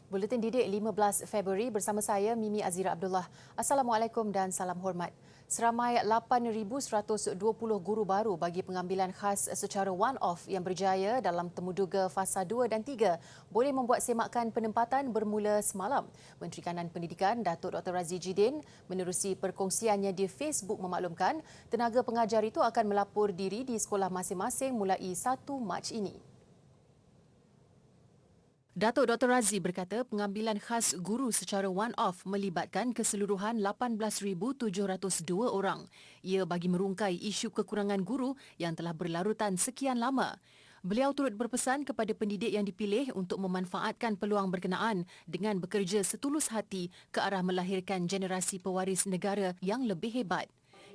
Buletin Didik 15 Februari bersama saya Mimi Azira Abdullah. Assalamualaikum dan salam hormat. Seramai 8,120 guru baru bagi pengambilan khas secara one-off yang berjaya dalam temuduga fasa 2 dan 3 boleh membuat semakan penempatan bermula semalam. Menteri Kanan Pendidikan Datuk Dr. Razzie Jidin menerusi perkongsiannya di Facebook memaklumkan tenaga pengajar itu akan melapor diri di sekolah masing-masing mulai 1 Mac ini. Datuk Dr. Razzie berkata pengambilan khas guru secara one-off melibatkan keseluruhan 18,702 orang. Ia bagi merungkai isu kekurangan guru yang telah berlarutan sekian lama. Beliau turut berpesan kepada pendidik yang dipilih untuk memanfaatkan peluang berkenaan dengan bekerja setulus hati ke arah melahirkan generasi pewaris negara yang lebih hebat.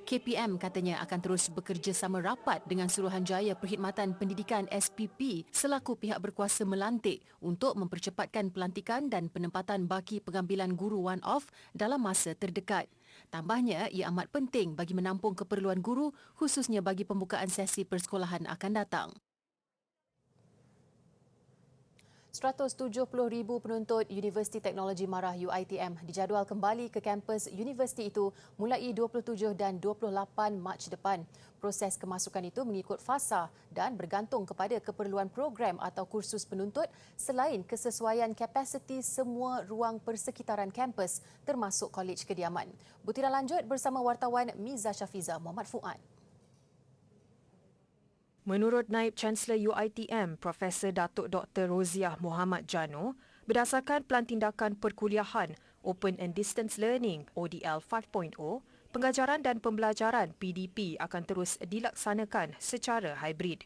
KPM katanya akan terus bekerjasama rapat dengan Suruhanjaya Perkhidmatan Pendidikan SPP selaku pihak berkuasa melantik untuk mempercepatkan pelantikan dan penempatan baki pengambilan guru one-off dalam masa terdekat. Tambahnya, ia amat penting bagi menampung keperluan guru khususnya bagi pembukaan sesi persekolahan akan datang. 170,000 penuntut Universiti Teknologi Marah UiTM dijadual kembali ke kampus universiti itu mulai 27 dan 28 Mac depan. Proses kemasukan itu mengikut fasa dan bergantung kepada keperluan program atau kursus penuntut selain kesesuaian kapasiti semua ruang persekitaran kampus termasuk kolej kediaman. Butiran lanjut bersama wartawan Miza Syafiza Muhammad Fuad. Menurut Naib Chancellor UiTM, Profesor Datuk Dr. Roziah Muhammad Jano, berdasarkan Pelan Tindakan Perkuliahan Open and Distance Learning ODL 5.0, pengajaran dan pembelajaran PDP akan terus dilaksanakan secara hybrid.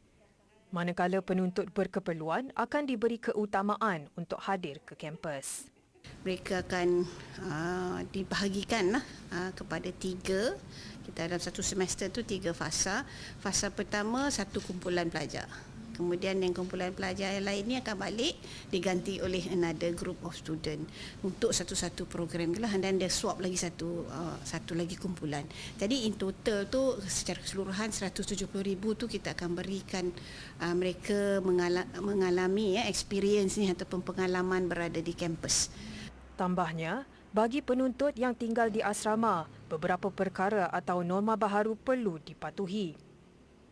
Manakala penuntut berkeperluan akan diberi keutamaan untuk hadir ke kampus. Mereka akan dibahagikan kepada 3. Kita dalam satu semester tu 3 fasa. Fasa pertama satu kumpulan pelajar. Kemudian yang kumpulan pelajar yang lain ni akan balik diganti oleh another group of student untuk satu-satu program lah, dan dia swap lagi satu lagi kumpulan. Jadi in total tu secara keseluruhan 170,000 tu kita akan berikan mereka mengalami experience ni ataupun pengalaman berada di kampus. Tambahnya, bagi penuntut yang tinggal di asrama, beberapa perkara atau norma baharu perlu dipatuhi.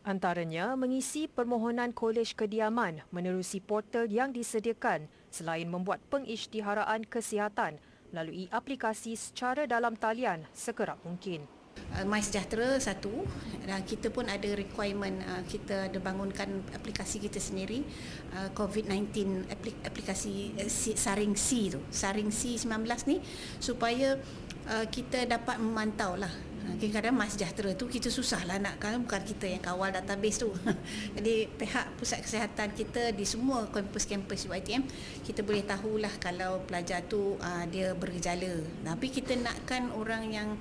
Antaranya, mengisi permohonan kolej kediaman menerusi portal yang disediakan selain membuat pengisytiharaan kesihatan melalui aplikasi secara dalam talian sekerap mungkin. MySejahtera satu, dan kita pun ada requirement, kita ada bangunkan aplikasi kita sendiri, COVID-19 aplikasi Saring C tu, Saring C19 ni, supaya kita dapat memantau lah. Kadang-kadang MySejahtera tu kita susah lah nak, kan bukan kita yang kawal database tu. Jadi pihak pusat kesihatan kita di semua kampus-kampus UiTM, kita boleh tahulah kalau pelajar tu dia bergejala. Tapi kita nakkan orang yang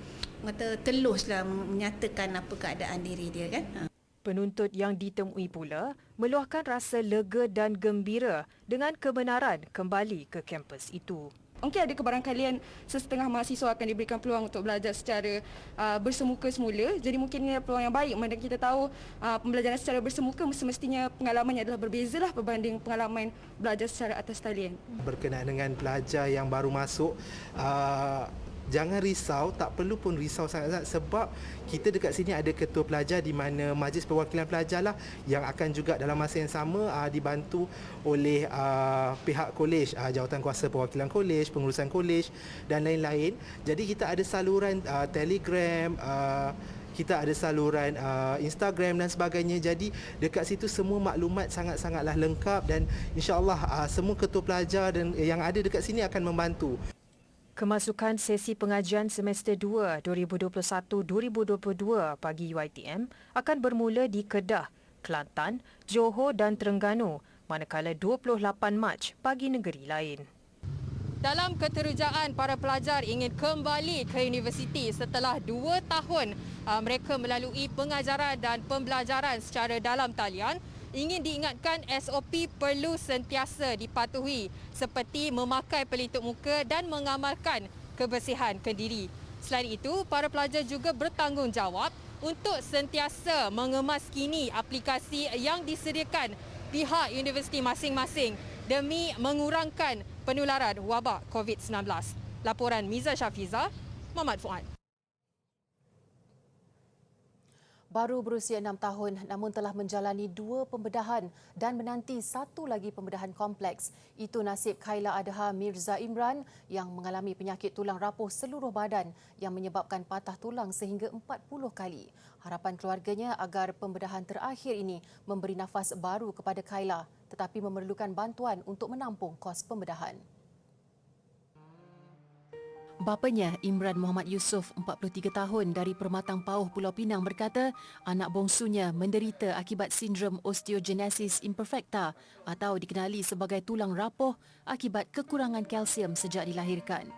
kata teluslah menyatakan apa keadaan diri dia, kan. Penuntut yang ditemui pula meluahkan rasa lega dan gembira dengan kebenaran kembali ke kampus itu. Mungkin ada kebarangkalian sesetengah mahasiswa akan diberikan peluang untuk belajar secara bersemuka semula. Jadi mungkin ini adalah peluang yang baik, mana kita tahu pembelajaran secara bersemuka semestinya pengalamannya adalah berbezalah berbanding pengalaman belajar secara atas talian. Berkenaan dengan pelajar yang baru masuk, jangan risau, tak perlu pun risau sangat-sangat sebab kita dekat sini ada ketua pelajar di mana Majlis Perwakilan Pelajar lah yang akan juga dalam masa yang sama dibantu oleh pihak kolej, jawatan kuasa perwakilan kolej, pengurusan kolej dan lain-lain. Jadi kita ada saluran Telegram, kita ada saluran Instagram dan sebagainya. Jadi dekat situ semua maklumat sangat-sangatlah lengkap dan insya-Allah semua ketua pelajar dan yang ada dekat sini akan membantu. Kemasukan sesi pengajian semester 2 2021-2022 bagi UiTM akan bermula di Kedah, Kelantan, Johor dan Terengganu, manakala 28 Mac bagi negeri lain. Dalam keterujaan para pelajar ingin kembali ke universiti setelah 2 tahun mereka melalui pengajaran dan pembelajaran secara dalam talian, ingin diingatkan SOP perlu sentiasa dipatuhi seperti memakai pelitup muka dan mengamalkan kebersihan kendiri. Selain itu, para pelajar juga bertanggungjawab untuk sentiasa mengemas kini aplikasi yang disediakan pihak universiti masing-masing demi mengurangkan penularan wabak COVID-19. Laporan Miza Syafiza, Muhammad Fuad. Baru berusia 6 tahun namun telah menjalani 2 pembedahan dan menanti satu lagi pembedahan kompleks. Itu nasib Khaila Adha Mirza Imran yang mengalami penyakit tulang rapuh seluruh badan yang menyebabkan patah tulang sehingga 40 kali. Harapan keluarganya agar pembedahan terakhir ini memberi nafas baru kepada Khaila tetapi memerlukan bantuan untuk menampung kos pembedahan. Bapanya, Imran Muhammad Yusof, 43 tahun dari Permatang Pauh, Pulau Pinang berkata anak bongsunya menderita akibat sindrom osteogenesis imperfecta atau dikenali sebagai tulang rapuh akibat kekurangan kalsium sejak dilahirkan.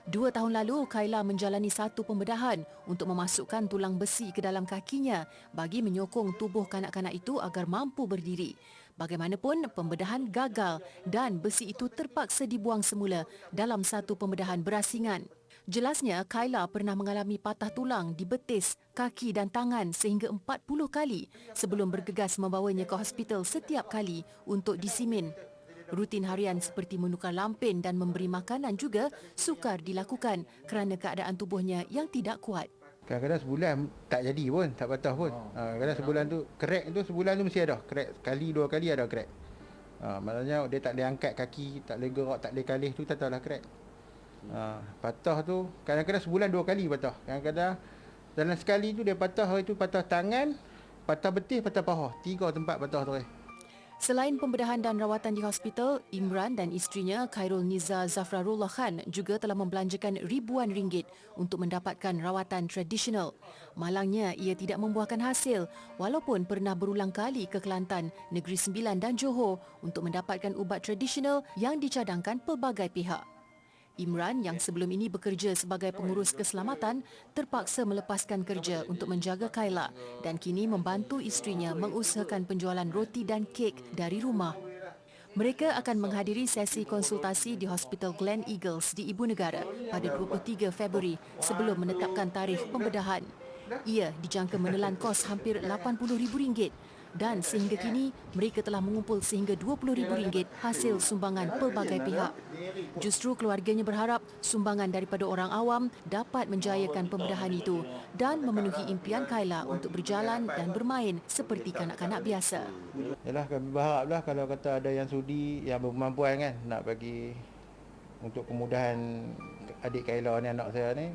2 tahun lalu, Khaila menjalani satu pembedahan untuk memasukkan tulang besi ke dalam kakinya bagi menyokong tubuh kanak-kanak itu agar mampu berdiri. Bagaimanapun, pembedahan gagal dan besi itu terpaksa dibuang semula dalam satu pembedahan berasingan. Jelasnya, Khaila pernah mengalami patah tulang di betis, kaki dan tangan sehingga 40 kali sebelum bergegas membawanya ke hospital setiap kali untuk disimin. Rutin harian seperti menukar lampin dan memberi makanan juga sukar dilakukan kerana keadaan tubuhnya yang tidak kuat. Kadang-kadang sebulan tak jadi pun, tak patah pun. Kadang sebulan tu, crack tu sebulan tu mesti ada. Crack sekali, 2 kali ada crack. Maknanya dia tak boleh angkat kaki, tak boleh gerak, tak boleh kalih tu, tak tahulah crack. Patah tu, kadang-kadang sebulan 2 kali patah. Kadang-kadang dalam sekali tu dia patah, hari tu patah tangan, patah betis, patah paha. 3 tempat patah tu. Selain pembedahan dan rawatan di hospital, Imran dan isterinya Khairul Niza Zafrarullah Khan juga telah membelanjakan ribuan ringgit untuk mendapatkan rawatan tradisional. Malangnya, ia tidak membuahkan hasil walaupun pernah berulang kali ke Kelantan, Negeri Sembilan dan Johor untuk mendapatkan ubat tradisional yang dicadangkan pelbagai pihak. Imran yang sebelum ini bekerja sebagai pengurus keselamatan terpaksa melepaskan kerja untuk menjaga Khaila dan kini membantu isterinya mengusahakan penjualan roti dan kek dari rumah. Mereka akan menghadiri sesi konsultasi di Hospital Glen Eagles di Ibu Negara pada 23 Februari sebelum menetapkan tarikh pembedahan. Ia dijangka menelan kos hampir RM80,000 dan sehingga kini mereka telah mengumpul sehingga RM20,000 hasil sumbangan pelbagai pihak. Justru keluarganya berharap sumbangan daripada orang awam dapat menjayakan pembedahan itu dan memenuhi impian Khaila untuk berjalan dan bermain seperti kanak-kanak biasa. Yalah, kami berharaplah kalau kata ada yang sudi, yang berkemampuan kan nak bagi untuk kemudahan adik Khaila ni, anak saya ni,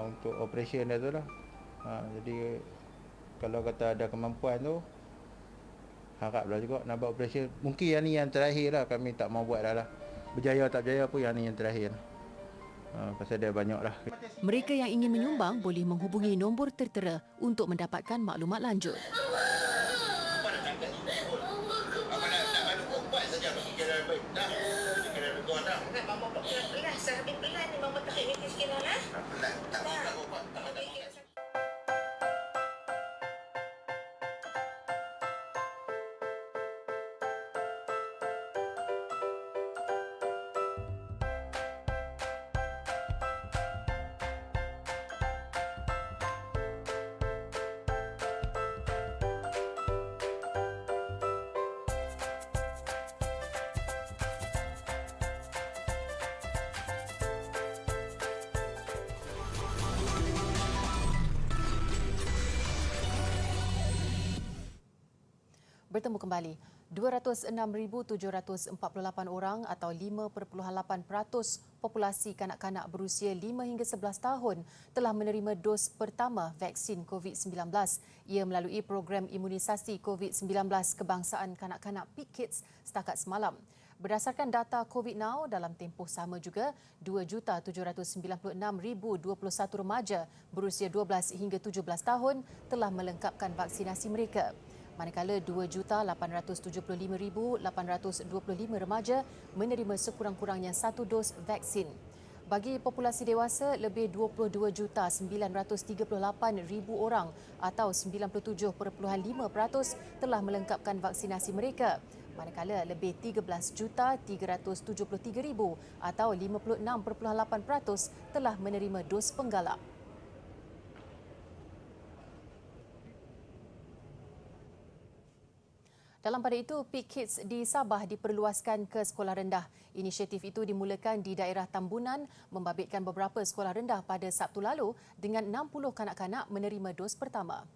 untuk operasi dia tu lah. Jadi kalau kata ada kemampuan tu, haraplah juga nak buat operasi. Mungkin yang ni yang terakhir lah, kami tak mau buat dah lah. Berjaya tak berjaya pun yang ni yang terakhir. Pasal dia banyak lah. Mereka yang ingin menyumbang boleh menghubungi nombor tertera untuk mendapatkan maklumat lanjut. Bertemu kembali. 206,748 orang atau 5.8% populasi kanak-kanak berusia 5 hingga 11 tahun telah menerima dos pertama vaksin COVID-19. Ia melalui program imunisasi COVID-19 kebangsaan kanak-kanak PKIDS setakat semalam. Berdasarkan data COVID Now, dalam tempoh sama juga, 2,796,021 remaja berusia 12 hingga 17 tahun telah melengkapkan vaksinasi mereka. Manakala 2,875,825 remaja menerima sekurang-kurangnya satu dos vaksin. Bagi populasi dewasa, lebih 22,938,000 orang atau 97.5% telah melengkapkan vaksinasi mereka. Manakala lebih 13,373,000 atau 56.8% telah menerima dos penggalak. Dalam pada itu, Peak Kids di Sabah diperluaskan ke sekolah rendah. Inisiatif itu dimulakan di daerah Tambunan, membabitkan beberapa sekolah rendah pada Sabtu lalu dengan 60 kanak-kanak menerima dos pertama.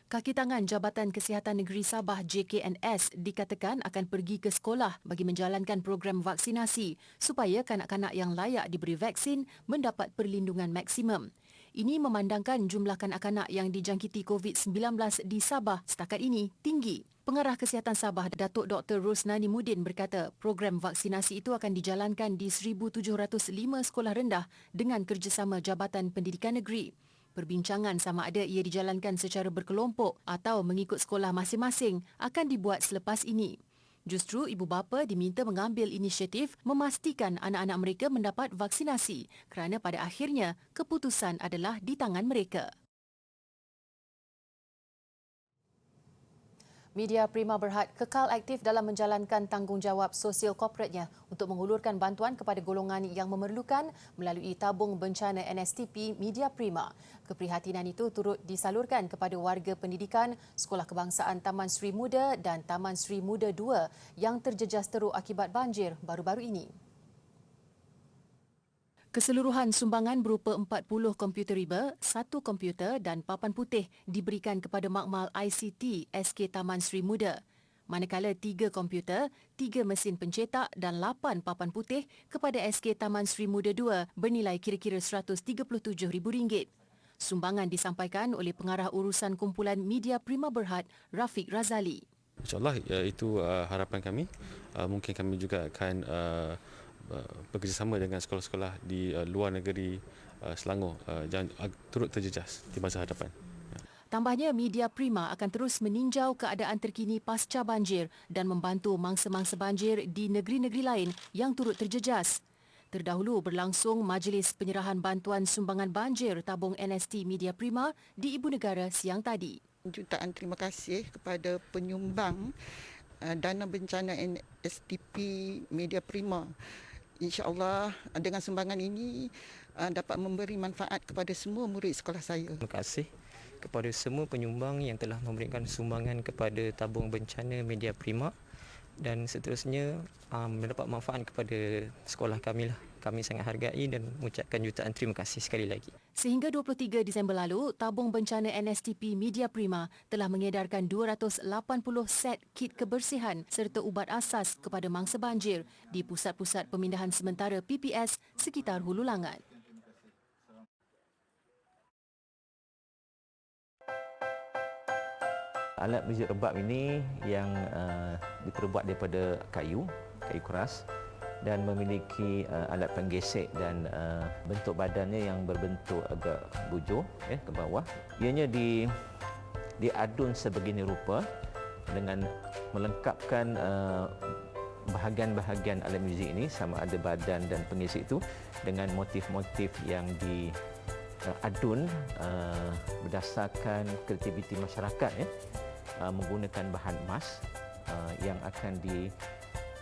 Kaki tangan Jabatan Kesihatan Negeri Sabah JKNS dikatakan akan pergi ke sekolah bagi menjalankan program vaksinasi supaya kanak-kanak yang layak diberi vaksin mendapat perlindungan maksimum. Ini memandangkan jumlah kanak-kanak yang dijangkiti COVID-19 di Sabah setakat ini tinggi. Pengarah Kesihatan Sabah, Datuk Dr. Rosnani Mudin berkata program vaksinasi itu akan dijalankan di 1,705 sekolah rendah dengan kerjasama Jabatan Pendidikan Negeri. Perbincangan sama ada ia dijalankan secara berkelompok atau mengikut sekolah masing-masing akan dibuat selepas ini. Justru ibu bapa diminta mengambil inisiatif memastikan anak-anak mereka mendapat vaksinasi kerana pada akhirnya keputusan adalah di tangan mereka. Media Prima Berhad kekal aktif dalam menjalankan tanggungjawab sosial korporatnya untuk mengulurkan bantuan kepada golongan yang memerlukan melalui tabung bencana NSTP Media Prima. Keprihatinan itu turut disalurkan kepada warga pendidikan Sekolah Kebangsaan Taman Sri Muda dan Taman Sri Muda 2 yang terjejas teruk akibat banjir baru-baru ini. Keseluruhan sumbangan berupa 40 komputer riba, 1 komputer dan papan putih diberikan kepada Makmal ICT SK Taman Sri Muda. Manakala 3 komputer, 3 mesin pencetak dan 8 papan putih kepada SK Taman Sri Muda 2 bernilai kira-kira RM137,000. Sumbangan disampaikan oleh Pengarah Urusan Kumpulan Media Prima Berhad, Rafiq Razali. InsyaAllah itu harapan kami. Mungkin kami juga akan bekerjasama dengan sekolah-sekolah di luar negeri Selangor jangan turut terjejas di masa hadapan. Tambahnya, Media Prima akan terus meninjau keadaan terkini pasca banjir dan membantu mangsa-mangsa banjir di negeri-negeri lain yang turut terjejas. Terdahulu berlangsung majlis penyerahan bantuan sumbangan banjir tabung NST Media Prima di Ibu Negara siang tadi. Jutaan terima kasih kepada penyumbang dana bencana NSTP Media Prima. InsyaAllah dengan sumbangan ini dapat memberi manfaat kepada semua murid sekolah saya. Terima kasih kepada semua penyumbang yang telah memberikan sumbangan kepada tabung bencana Media Prima dan seterusnya mendapat manfaat kepada sekolah kami lah. Kami sangat hargai dan mengucapkan jutaan terima kasih sekali lagi. Sehingga 23 Disember lalu, tabung bencana NSTP Media Prima telah mengedarkan 280 set kit kebersihan serta ubat asas kepada mangsa banjir di pusat-pusat pemindahan sementara PPS sekitar Hulu Langat. Alat muzik rebab ini yang diperbuat daripada kayu keras dan memiliki alat penggesek dan bentuk badannya yang berbentuk agak bujur ke bawah. Ianya diadun sebegini rupa dengan melengkapkan bahagian-bahagian alat muzik ini sama ada badan dan penggesek itu dengan motif-motif yang diadun berdasarkan kreativiti masyarakat menggunakan bahan emas yang akan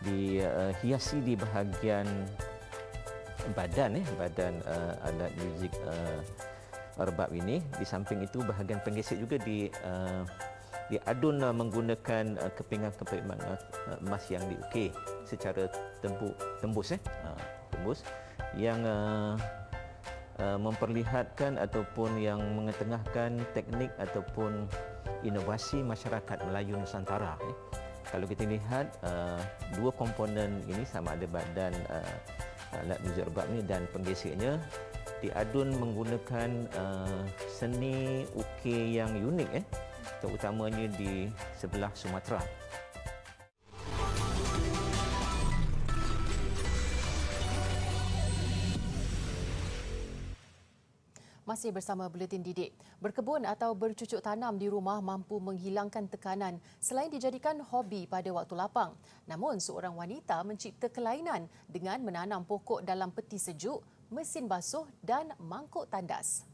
dihiasi di bahagian badan alat muzik rebab ini. Di samping itu bahagian penggesek juga diadun menggunakan kepingan-kepingan emas yang diukir secara tembus yang memperlihatkan ataupun yang mengetengahkan teknik ataupun inovasi masyarakat Melayu Nusantara. Kalau kita lihat dua komponen ini sama ada badan alat muzik rebab ini dan penggeseknya diadun menggunakan seni ukir yang unik terutamanya di sebelah Sumatera. Masih bersama Buletin Didik. Berkebun atau bercucuk tanam di rumah mampu menghilangkan tekanan selain dijadikan hobi pada waktu lapang. Namun, seorang wanita mencipta kelainan dengan menanam pokok dalam peti sejuk, mesin basuh dan mangkuk tandas.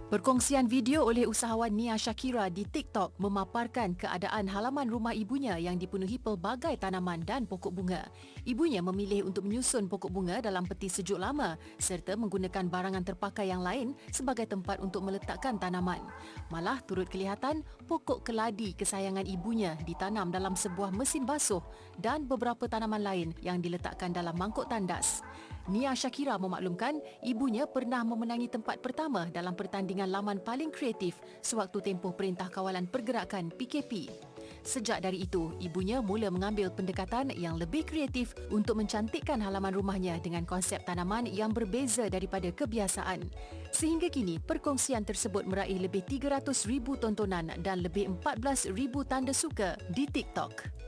Perkongsian video oleh usahawan Nia Shakira di TikTok memaparkan keadaan halaman rumah ibunya yang dipenuhi pelbagai tanaman dan pokok bunga. Ibunya memilih untuk menyusun pokok bunga dalam peti sejuk lama serta menggunakan barangan terpakai yang lain sebagai tempat untuk meletakkan tanaman. Malah turut kelihatan pokok keladi kesayangan ibunya ditanam dalam sebuah mesin basuh dan beberapa tanaman lain yang diletakkan dalam mangkuk tandas. Nia Shakira memaklumkan ibunya pernah memenangi tempat pertama dalam pertandingan laman paling kreatif sewaktu tempoh Perintah Kawalan Pergerakan PKP. Sejak dari itu, ibunya mula mengambil pendekatan yang lebih kreatif untuk mencantikkan halaman rumahnya dengan konsep tanaman yang berbeza daripada kebiasaan. Sehingga kini, perkongsian tersebut meraih lebih 300,000 tontonan dan lebih 14,000 tanda suka di TikTok.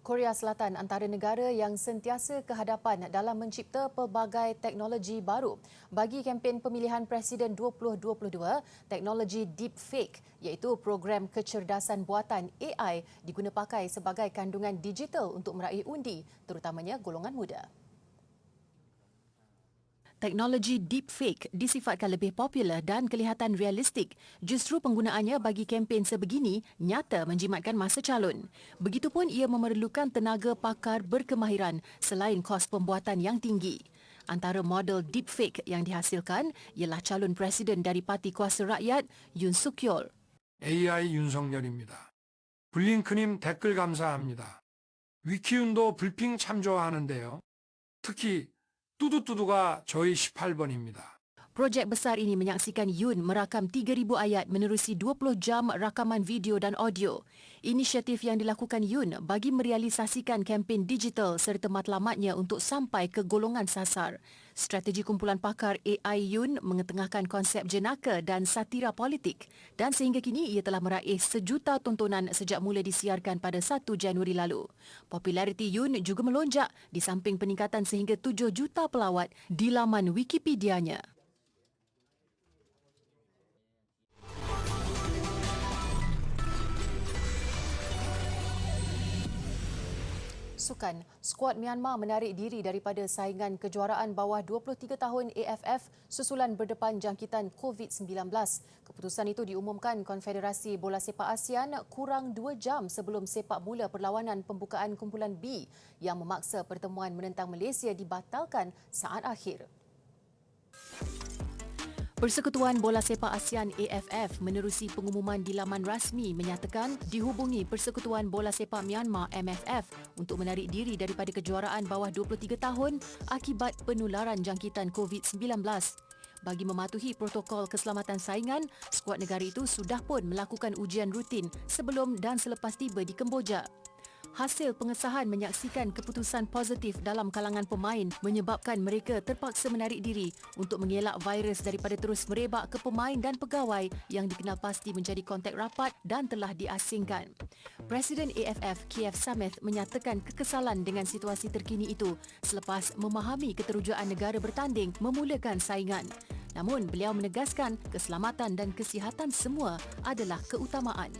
Korea Selatan antara negara yang sentiasa kehadapan dalam mencipta pelbagai teknologi baru. Bagi kempen pemilihan Presiden 2022, teknologi deepfake iaitu program kecerdasan buatan AI diguna pakai sebagai kandungan digital untuk meraih undi, terutamanya golongan muda. Teknologi deepfake disifatkan lebih popular dan kelihatan realistik. Justru penggunaannya bagi kempen sebegini nyata menjimatkan masa calon. Begitupun ia memerlukan tenaga pakar berkemahiran selain kos pembuatan yang tinggi. Antara model deepfake yang dihasilkan ialah calon presiden dari Parti Kuasa Rakyat Yoon Suk Yeol. AI 윤석열입니다. 블링크님 댓글 감사합니다. 위키운도 불핑 참조하는데요. 특히 뚜두뚜두가 저희 18번입니다. Projek besar ini menyaksikan Yoon merakam 3,000 ayat menerusi 20 jam rakaman video dan audio. Inisiatif yang dilakukan Yoon bagi merealisasikan kempen digital serta matlamatnya untuk sampai ke golongan sasar. Strategi kumpulan pakar AI Yoon mengetengahkan konsep jenaka dan satira politik dan sehingga kini ia telah meraih 1 juta tontonan sejak mula disiarkan pada 1 Januari lalu. Populariti Yoon juga melonjak di samping peningkatan sehingga 7 juta pelawat di laman Wikipedianya. Sukan, skuad Myanmar menarik diri daripada saingan kejuaraan bawah 23 tahun AFF susulan berdepan jangkitan COVID-19. Keputusan itu diumumkan Konfederasi Bola Sepak ASEAN kurang 2 jam sebelum sepak mula perlawanan pembukaan kumpulan B yang memaksa pertemuan menentang Malaysia dibatalkan saat akhir. Persekutuan Bola Sepak ASEAN AFF menerusi pengumuman di laman rasmi menyatakan dihubungi Persekutuan Bola Sepak Myanmar MFF untuk menarik diri daripada kejuaraan bawah 23 tahun akibat penularan jangkitan COVID-19. Bagi mematuhi protokol keselamatan saingan, skuad negara itu sudah pun melakukan ujian rutin sebelum dan selepas tiba di Kemboja. Hasil pengesahan menyaksikan keputusan positif dalam kalangan pemain menyebabkan mereka terpaksa menarik diri untuk mengelak virus daripada terus merebak ke pemain dan pegawai yang dikenal pasti menjadi kontak rapat dan telah diasingkan. Presiden AFF KF Samith menyatakan kekesalan dengan situasi terkini itu selepas memahami keterujaan negara bertanding memulakan saingan. Namun beliau menegaskan keselamatan dan kesihatan semua adalah keutamaan.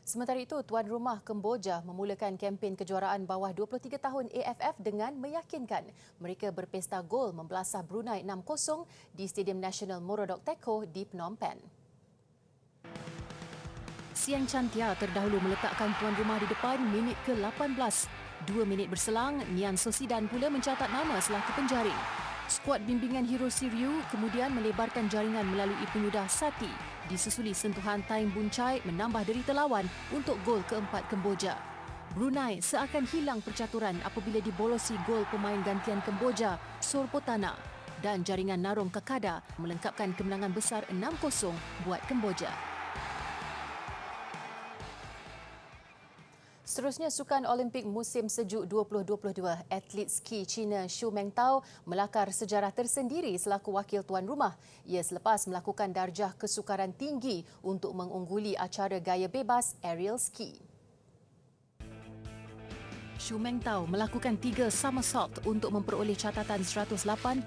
Sementara itu, tuan rumah Kemboja memulakan kempen kejuaraan bawah 23 tahun AFF dengan meyakinkan mereka berpesta gol membelasah Brunei 6-0 di Stadium Nasional Morodok Teko di Phnom Penh. Siang Chantia terdahulu meletakkan tuan rumah di depan minit ke-18. 2 minit berselang, Nian Sosidan pula mencatat nama selaku penjaring. Skuad bimbingan Hiroshi Ryu kemudian melebarkan jaringan melalui penyudah Sati disusuli sentuhan Taim Buncai menambah derita lawan untuk gol keempat Kemboja. Brunei seakan hilang percaturan apabila dibolosi gol pemain gantian Kemboja, Sorpotana dan jaringan Narong Kakada melengkapkan kemenangan besar 6-0 buat Kemboja. Seterusnya, Sukan Olimpik Musim Sejuk 2022, atlet ski Cina Xu Mengtao melakar sejarah tersendiri selaku wakil tuan rumah. Ia selepas melakukan darjah kesukaran tinggi untuk mengungguli acara gaya bebas aerial ski. Xu Mengtao melakukan 3 somersault untuk memperoleh catatan 108.61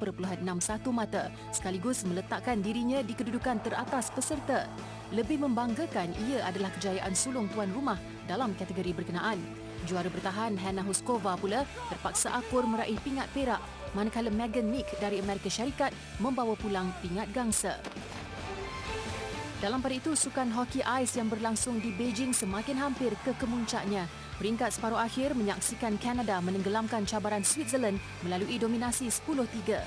mata sekaligus meletakkan dirinya di kedudukan teratas peserta. Lebih membanggakan, ia adalah kejayaan sulung tuan rumah dalam kategori berkenaan. Juara bertahan Hana Huskova pula terpaksa akur meraih pingat perak manakala Megan Meek dari Amerika Syarikat membawa pulang pingat gangsa. Dalam pada itu, sukan hoki ais yang berlangsung di Beijing semakin hampir ke kemuncaknya. Peringkat separuh akhir menyaksikan Kanada menenggelamkan cabaran Switzerland melalui dominasi 10-3.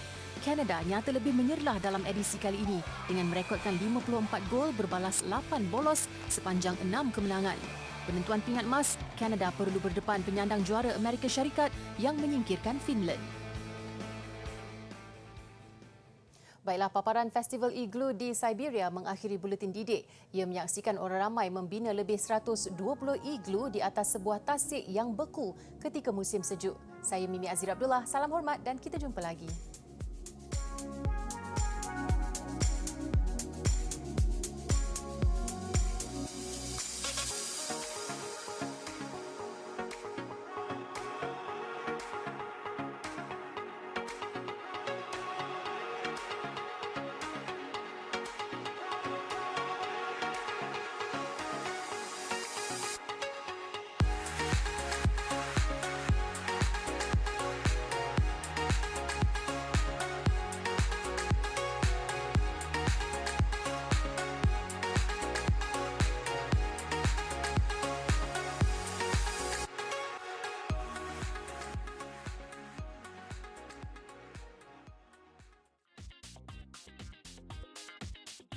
Kanada nyata lebih menyerlah dalam edisi kali ini dengan merekodkan 54 gol berbalas 8 bolos sepanjang 6 kemenangan. Penentuan pingat emas, Kanada perlu berdepan penyandang juara Amerika Syarikat yang menyingkirkan Finland. Baiklah, paparan Festival Igloo di Siberia mengakhiri buletin didik. Ia menyaksikan orang ramai membina lebih 120 igloo di atas sebuah tasik yang beku ketika musim sejuk. Saya Mimi Azir Abdullah, salam hormat dan kita jumpa lagi.